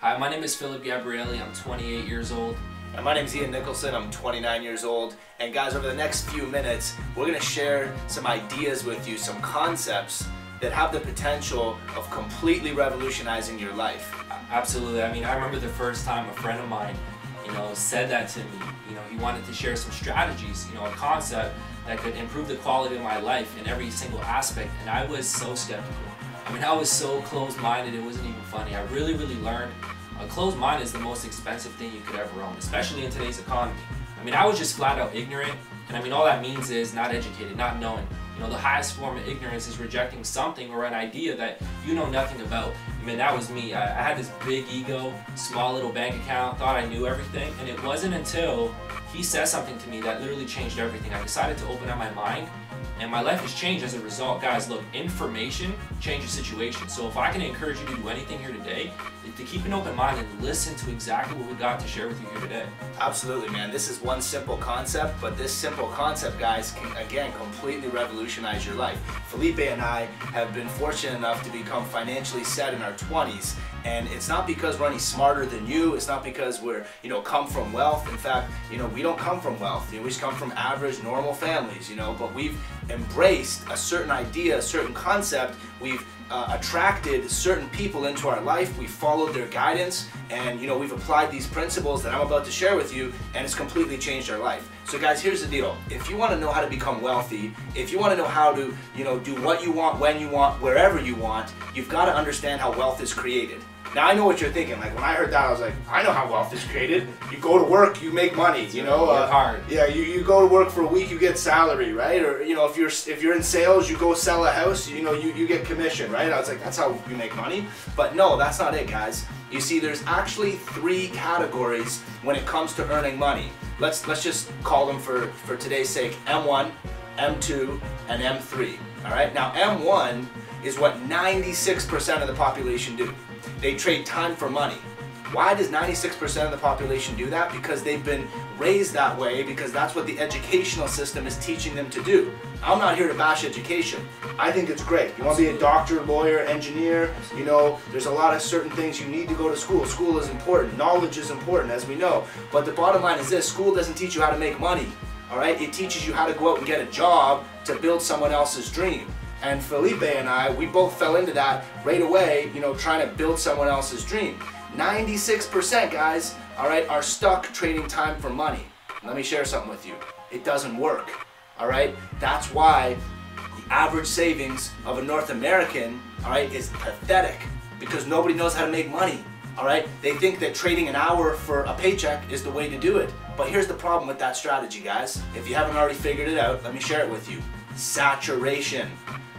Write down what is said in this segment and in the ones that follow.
Hi, my name is Philip Gabrielli. I'm 28 years old. And my name is Ian Nicholson. I'm 29 years old. And guys, over the next few minutes, we're going to share some ideas with you, some concepts that have the potential of completely revolutionizing your life. Absolutely. I mean, I remember the first time a friend of mine, said that to me. He wanted to share some strategies, a concept that could improve the quality of my life in every single aspect. And I was so skeptical. I mean, I was so closed-minded, it wasn't even funny. I really learned a closed mind is the most expensive thing you could ever own, especially in today's economy. I mean, I was just flat out ignorant, and I mean, all that means is not educated, not knowing. The highest form of ignorance is rejecting something or an idea that you know nothing about. I mean, that was me. I had this big ego, small little bank account, thought I knew everything, and it wasn't until he said something to me that literally changed everything. I decided to open up my mind, and my life has changed as a result. Guys, look, information changes situations. So if I can encourage you to do anything here today, to keep an open mind and listen to exactly what we got to share with you here today. Absolutely, man. This is one simple concept, but this simple concept, guys, can again completely revolutionize your life. Felipe and I have been fortunate enough to become financially set in our 20s, and it's not because we're any smarter than you. It's not because we're, come from wealth. In fact, we don't come from wealth. We just come from average, normal families, but we've embraced a certain idea, a certain concept. We've attracted certain people into our life. We've followed their guidance, and we've applied these principles that I'm about to share with you, and it's completely changed our life. So guys, here's the deal. If you want to know how to become wealthy, if you want to know how to do what you want, when you want, wherever you want, you've got to understand how wealth is created. Now I know what you're thinking. Like when I heard that, I was like, I know how wealth is created. You go to work, you make money. Work hard. Yeah, you go to work for a week, you get salary, right? Or if you're in sales, you go sell a house, you get commission, right? I was like, that's how you make money. But no, that's not it, guys. You see, there's actually 3 categories when it comes to earning money. Let's just call them for today's sake M1, M2, and M3. All right. Now M1 is what 96% of the population do. They trade time for money. Why does 96% of the population do that? Because they've been raised that way, because that's what the educational system is teaching them to do. I'm not here to bash education. I think it's great. You want to be a doctor, lawyer, engineer, there's a lot of certain things you need to go to school. School is important. Knowledge is important, as we know. But the bottom line is this: school doesn't teach you how to make money. All right? It teaches you how to go out and get a job to build someone else's dream. And Felipe and I, we both fell into that right away, trying to build someone else's dream. 96%, guys, all right, are stuck trading time for money. Let me share something with you. It doesn't work, all right? That's why the average savings of a North American, all right, is pathetic, because nobody knows how to make money, all right? They think that trading an hour for a paycheck is the way to do it. But here's the problem with that strategy, guys. If you haven't already figured it out, let me share it with you. Saturation.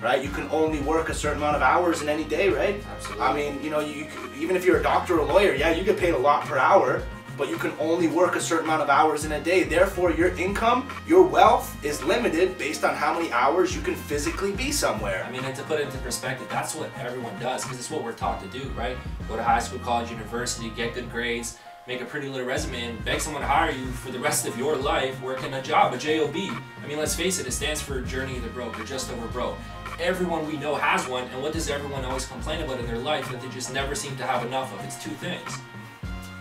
Right? You can only work a certain amount of hours in any day, right? Absolutely. I mean, even if you're a doctor or a lawyer, yeah, you get paid a lot per hour, but you can only work a certain amount of hours in a day. Therefore, your income, your wealth is limited based on how many hours you can physically be somewhere. I mean, and to put it into perspective, that's what everyone does, because it's what we're taught to do, right? Go to high school, college, university, get good grades, make a pretty little resume, and beg someone to hire you for the rest of your life working a job, a job. I mean, let's face it, it stands for Journey of the Broke, or just over broke. Everyone we know has one, and what does everyone always complain about in their life that they just never seem to have enough of? It's 2 things.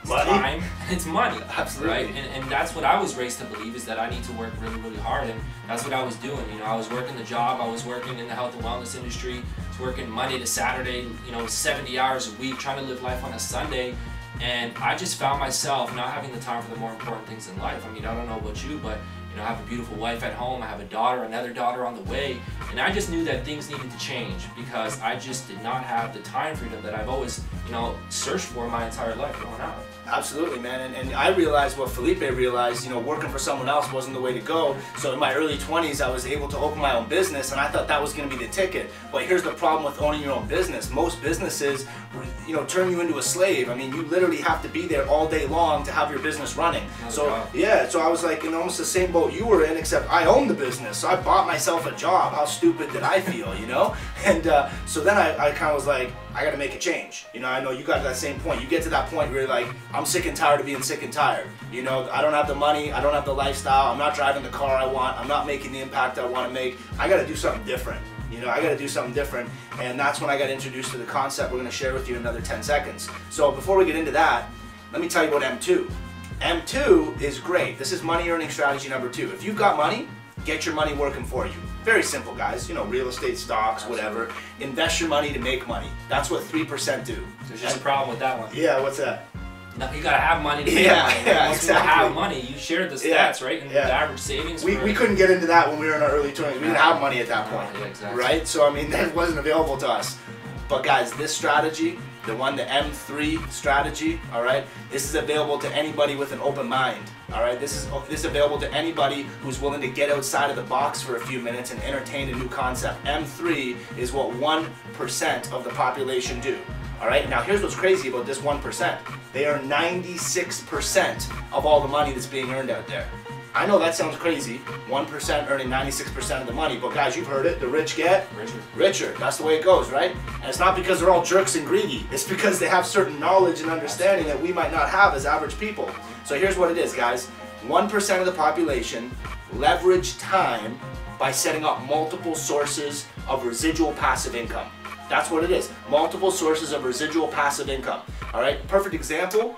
It's money. Time and it's money. Absolutely. Right? And that's what I was raised to believe, is that I need to work really hard, and that's what I was doing. I was working the job, I was working in the health and wellness industry, I was working Monday to Saturday, 70 hours a week, trying to live life on a Sunday. And I just found myself not having the time for the more important things in life. I mean, I don't know about you, but I have a beautiful wife at home, I have a daughter, another daughter on the way, and I just knew that things needed to change, because I just did not have the time freedom that I've always, searched for my entire life growing up. Absolutely, man, and I realized what Felipe realized, working for someone else wasn't the way to go. So in my early 20s, I was able to open my own business, and I thought that was going to be the ticket. But here's the problem with owning your own business. Most businesses, turn you into a slave. I mean, you literally have to be there all day long to have your business running. Yeah, so I was like in almost the same boat you were in, except I owned the business. So I bought myself a job. How stupid did I feel, And so then I kind of was like, I got to make a change. I know you got to that same point. You get to that point where you're like, I'm sick and tired of being sick and tired. I don't have the money, I don't have the lifestyle, I'm not driving the car I want, I'm not making the impact I want to make. I got to do something different. You know, I got to do something different. And that's when I got introduced to the concept we're going to share with you in another 10 seconds. So before we get into that, let me tell you about M2. M2 is great. This is money earning strategy number 2. If you've got money, get your money working for you. Very simple, guys. You know, real estate, stocks, whatever. Invest your money to make money. That's what 3% do. There's just a problem with that one. Yeah, what's that? No, you gotta have money to make money. Yeah, Once exactly. you have money, you shared the stats, right? And the average savings. We couldn't get into that when we were in our early 20s. We didn't have money at that point, yeah, exactly. right? So I mean, that wasn't available to us. But guys, this strategy, the M3 strategy, all right, this is available to anybody with an open mind. All right, this is available to anybody who's willing to get outside of the box for a few minutes and entertain a new concept. M3 is what 1% of the population do. All right, now here's what's crazy about this 1%. They earn 96% of all the money that's being earned out there. I know that sounds crazy, 1% earning 96% of the money, but guys, you've heard it, the rich get richer. That's the way it goes, right? And it's not because they're all jerks and greedy. It's because they have certain knowledge and understanding that we might not have as average people. So here's what it is, guys. 1% of the population leverage time by setting up multiple sources of residual passive income. That's what it is. Multiple sources of residual passive income. All right, perfect example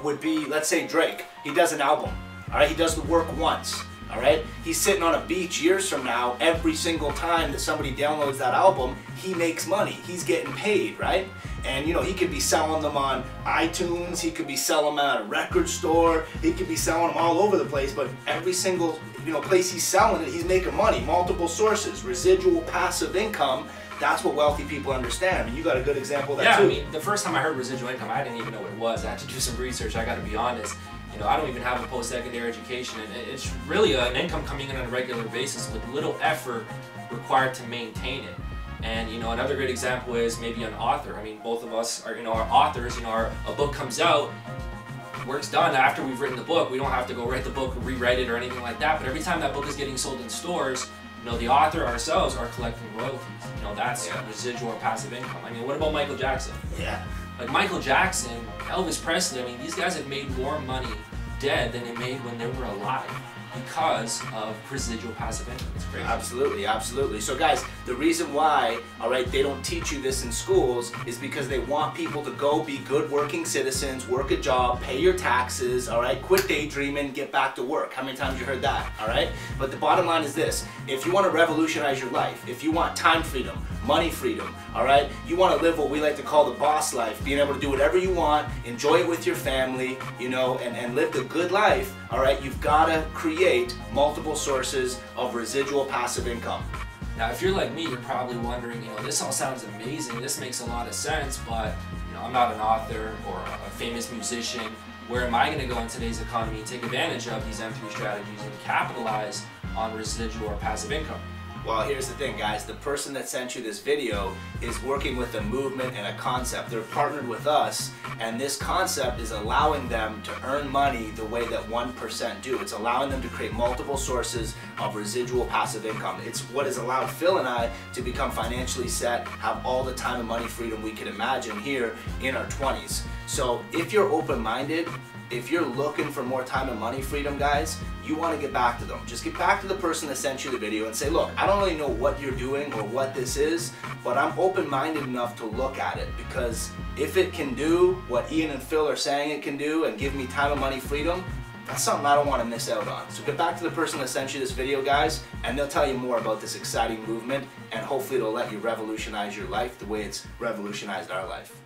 would be, let's say Drake. He does an album. All right, he does the work once. All right, he's sitting on a beach years from now. Every single time that somebody downloads that album, he makes money. He's getting paid, right? And you know, he could be selling them on iTunes. He could be selling them at a record store. He could be selling them all over the place. But every single place he's selling it, he's making money. Multiple sources, residual passive income. That's what wealthy people understand. I mean, you got a good example of that too. Yeah, I mean, the first time I heard residual income, I didn't even know what it was. I had to do some research. I got to be honest. You know, I don't even have a post-secondary education, and it's really an income coming in on a regular basis with little effort required to maintain it. And you know, another great example is maybe an author. I mean, both of us are, are authors. You know, a book comes out, work's done after we've written the book. We don't have to go write the book, rewrite it, or anything like that. But every time that book is getting sold in stores, you know, the author ourselves are collecting royalties. You know, that's residual or passive income. I mean, what about Michael Jackson? Yeah. Like Michael Jackson, Elvis Presley, I mean, these guys have made more money dead than they made when they were alive because of residual passive income. It's crazy. Absolutely, absolutely. So guys, the reason why, all right, they don't teach you this in schools is because they want people to go be good working citizens, work a job, pay your taxes, all right, quit daydreaming, get back to work. How many times you heard that, all right? But the bottom line is this: if you want to revolutionize your life, if you want time freedom, money freedom, all right, you want to live what we like to call the boss life, being able to do whatever you want, enjoy it with your family, you know, and live the good life, all right, you've got to create multiple sources of residual passive income. Now, if you're like me, you're probably wondering, you know, this all sounds amazing, this makes a lot of sense, but, you know, I'm not an author or a famous musician. Where am I going to go in today's economy and take advantage of these M3 strategies and capitalize on residual or passive income? Well, here's the thing, guys. The person that sent you this video is working with a movement and a concept. They're partnered with us, and this concept is allowing them to earn money the way that 1% do. It's allowing them to create multiple sources of residual passive income. It's what has allowed Phil and I to become financially set, have all the time and money freedom we could imagine here in our 20s. So if you're open-minded, if you're looking for more time and money freedom, guys, you want to get back to them. Just get back to the person that sent you the video and say, look, I don't really know what you're doing or what this is, but I'm open-minded enough to look at it, because if it can do what Ian and Phil are saying it can do and give me time and money freedom, that's something I don't want to miss out on. So get back to the person that sent you this video, guys, and they'll tell you more about this exciting movement, and hopefully it'll let you revolutionize your life the way it's revolutionized our life.